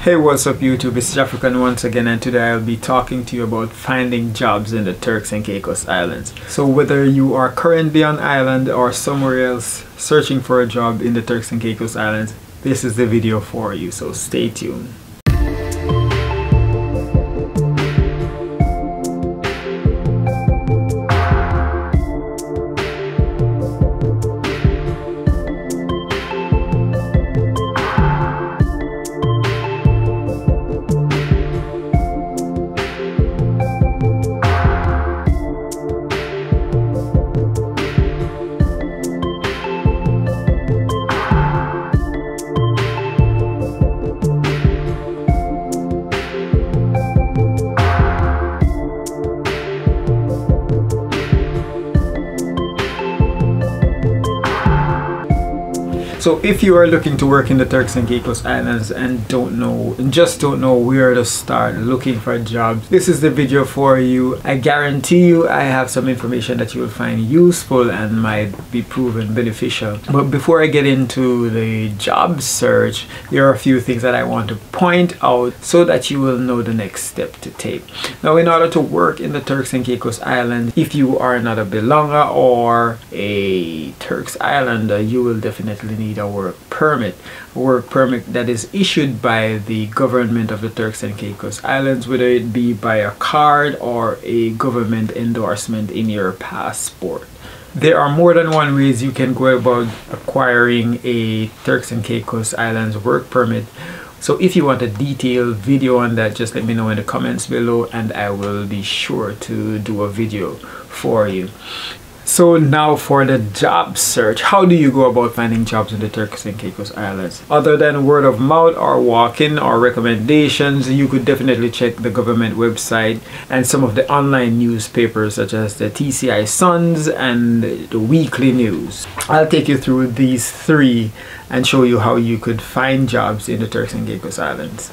Hey, what's up YouTube? It's African once again, and today I'll be talking to you about finding jobs in the Turks and Caicos Islands. So whether you are currently on island or somewhere else searching for a job in the Turks and Caicos Islands, this is the video for you, so stay tuned. So if you are looking to work in the Turks and Caicos Islands and don't know where to start looking for jobs, this is the video for you. I guarantee you I have some information that you will find useful and might be proven beneficial. But before I get into the job search, there are a few things that I want to point out so that you will know the next step to take. Now, in order to work in the Turks and Caicos Islands, if you are not a belonger or a Turks Islander, you will definitely need a work permit that is issued by the government of the Turks and Caicos Islands, whether it be by a card or a government endorsement in your passport. There are more than one ways you can go about acquiring a Turks and Caicos Islands work permit. So if you want a detailed video on that, just let me know in the comments below and I will be sure to do a video for you. So now for the job search, how do you go about finding jobs in the Turks and Caicos Islands? Other than word of mouth or walk-in or recommendations, you could definitely check the government website and some of the online newspapers such as the TCI Suns and the Weekly News. I'll take you through these three and show you how you could find jobs in the Turks and Caicos Islands.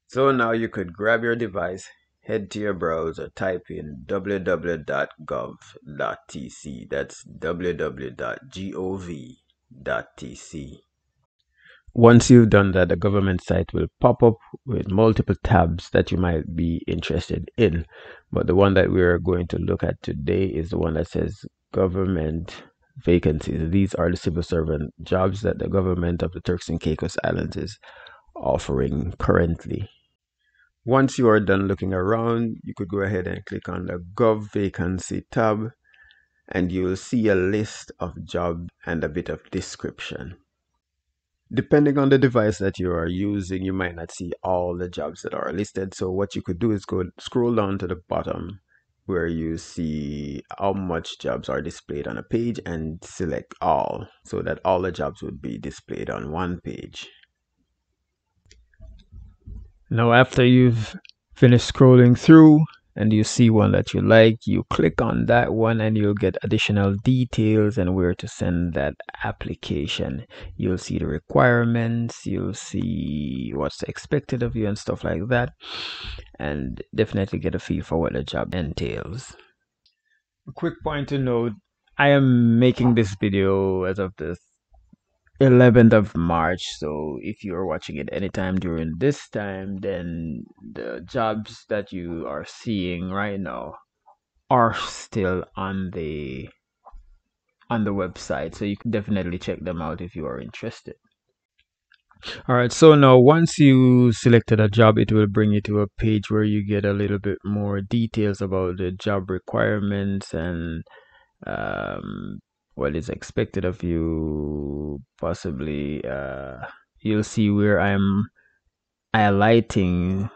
So now you could grab your device, head to your browser, type in www.gov.tc. That's www.gov.tc. Once you've done that, the government site will pop up with multiple tabs that you might be interested in. But the one that we're going to look at today is the one that says government vacancies. These are the civil servant jobs that the government of the Turks and Caicos Islands is offering currently. Once you are done looking around, you could go ahead and click on the Gov Vacancy tab and you will see a list of jobs and a bit of description. Depending on the device that you are using, you might not see all the jobs that are listed. So what you could do is scroll down to the bottom where you see how much jobs are displayed on a page and select all so that all the jobs would be displayed on one page. Now, after you've finished scrolling through and you see one that you like, you click on that one and you'll get additional details and where to send that application. You'll see the requirements, you'll see what's expected of you and stuff like that, and definitely get a feel for what the job entails. A quick point to note, I am making this video as of the 11th of March, so if you're watching it anytime during this time, then the jobs that you are seeing right now are still on the website, so you can definitely check them out if you are interested. Alright, so now once you selected a job, it will bring you to a page where you get a little bit more details about the job requirements and what is expected of you. Possibly you'll see where I'm highlighting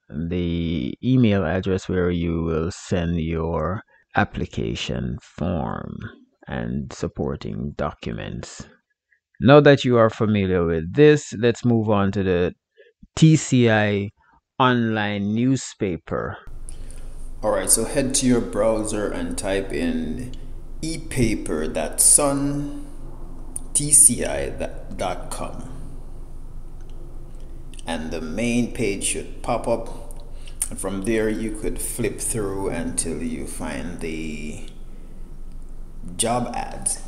the email address where you will send your application form and supporting documents. Now that you are familiar with this, let's move on to the TCI online newspaper. Alright, so head to your browser and type in epaper.suntci.com and the main page should pop up, and from there you could flip through until you find the job ads,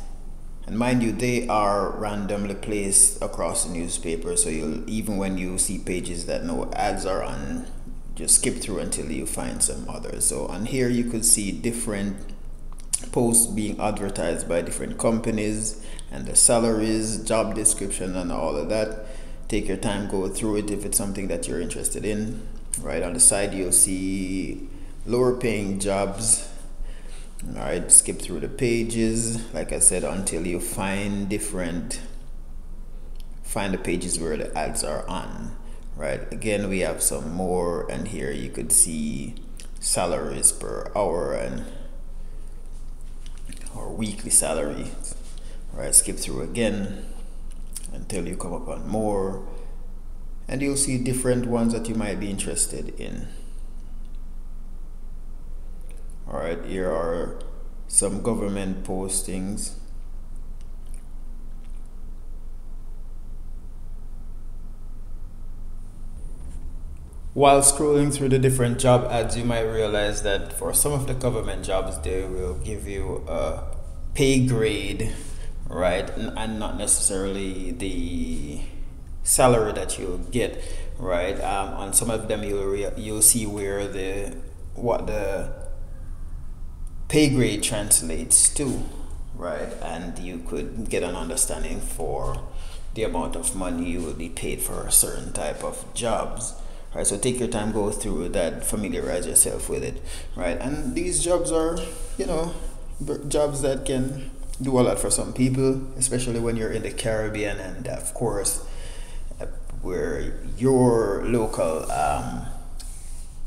And mind you, they are randomly placed across the newspaper, so you'll, even when you see pages that no ads are on, just skip through until you find some others. So on here you could see different posts being advertised by different companies and the salaries, job description, and all of that. Take your time, go through it if it's something that you're interested in. Right on the side you'll see lower paying jobs. All right, skip through the pages, like I said, until you find the pages where the ads are on. Right, again we have some more, and here you could see salaries per hour and or weekly salary. Right, skip through again until you come upon more, and you'll see different ones that you might be interested in. All right, here are some government postings. While scrolling through the different job ads, you might realize that for some of the government jobs, they will give you a pay grade, right, and not necessarily the salary that you'll get, right. On some of them, you'll see where what the pay grade translates to, right, and you could get an understanding for the amount of money you will be paid for a certain type of jobs. Right, so take your time, go through that, familiarize yourself with it, right? And these jobs are, you know, jobs that can do a lot for some people, especially when you're in the Caribbean, and of course, where your local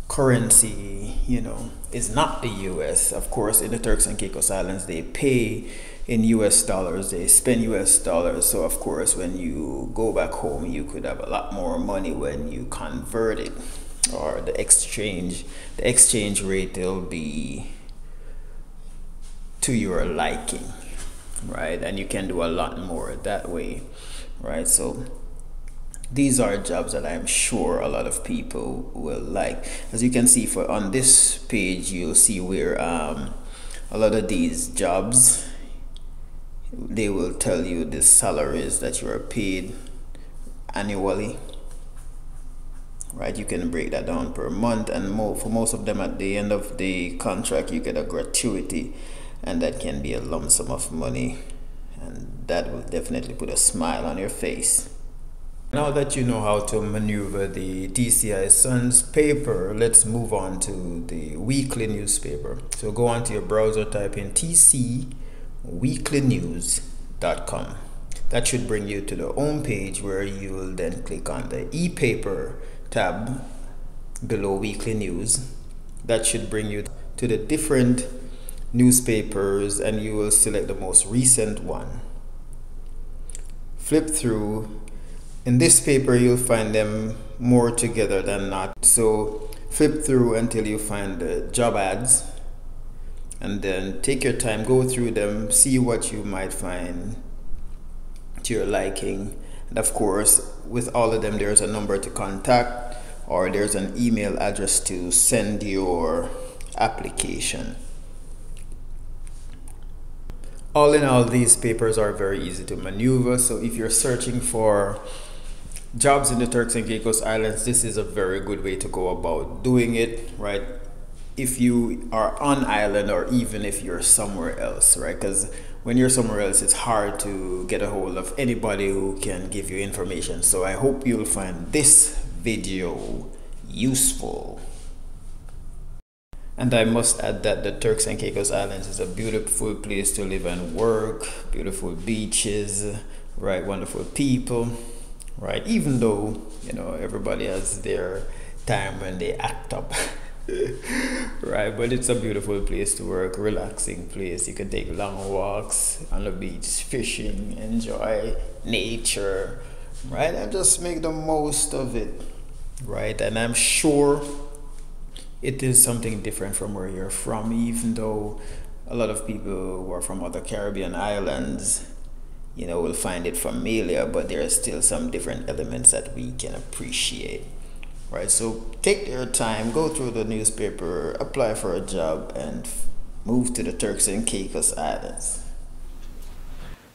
currency, you know, is not the US. Of course, in the Turks and Caicos Islands, they pay in US dollars, they spend US dollars. So of course, when you go back home, you could have a lot more money when you convert it, or the exchange rate will be to your liking, right? And you can do a lot more that way, right? So these are jobs that I'm sure a lot of people will like. As you can see, on this page, you'll see where a lot of these jobs, they will tell you the salaries that you are paid annually, right? You can break that down per month, and for most of them, at the end of the contract, you get a gratuity, and that can be a lump sum of money, and that will definitely put a smile on your face. Now that you know how to maneuver the TCI Sun's paper, let's move on to the weekly newspaper. So go onto your browser, type in tcweeklynews.com. That should bring you to the home page, where you will then click on the e-paper tab below weekly news. That should bring you to the different newspapers, and you will select the most recent one. Flip through. In this paper, you'll find them more together than not. So flip through until you find the job ads, and then take your time, go through them, see what you might find to your liking. And of course, with all of them, there's a number to contact, or there's an email address to send your application. All in all, these papers are very easy to maneuver. So if you're searching for jobs in the Turks and Caicos Islands, this is a very good way to go about doing it, right? If you are on island, or even if you're somewhere else, right? Because when you're somewhere else, it's hard to get a hold of anybody who can give you information. So I hope you'll find this video useful. And I must add that the Turks and Caicos Islands is a beautiful place to live and work, beautiful beaches, right? Wonderful people, right? Even though, you know, everybody has their time when they act up, right? But it's a beautiful place to work, relaxing place. You can take long walks on the beach, fishing, enjoy nature, right? And just make the most of it, right? And I'm sure it is something different from where you're from, even though a lot of people who are from other Caribbean islands, you know, will find it familiar, but there are still some different elements that we can appreciate, right? So take your time, go through the newspaper, apply for a job, and move to the Turks and Caicos Islands.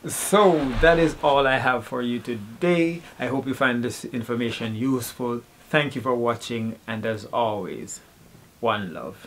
So that is all I have for you today. I hope you find this information useful. Thank you for watching, and as always, one love.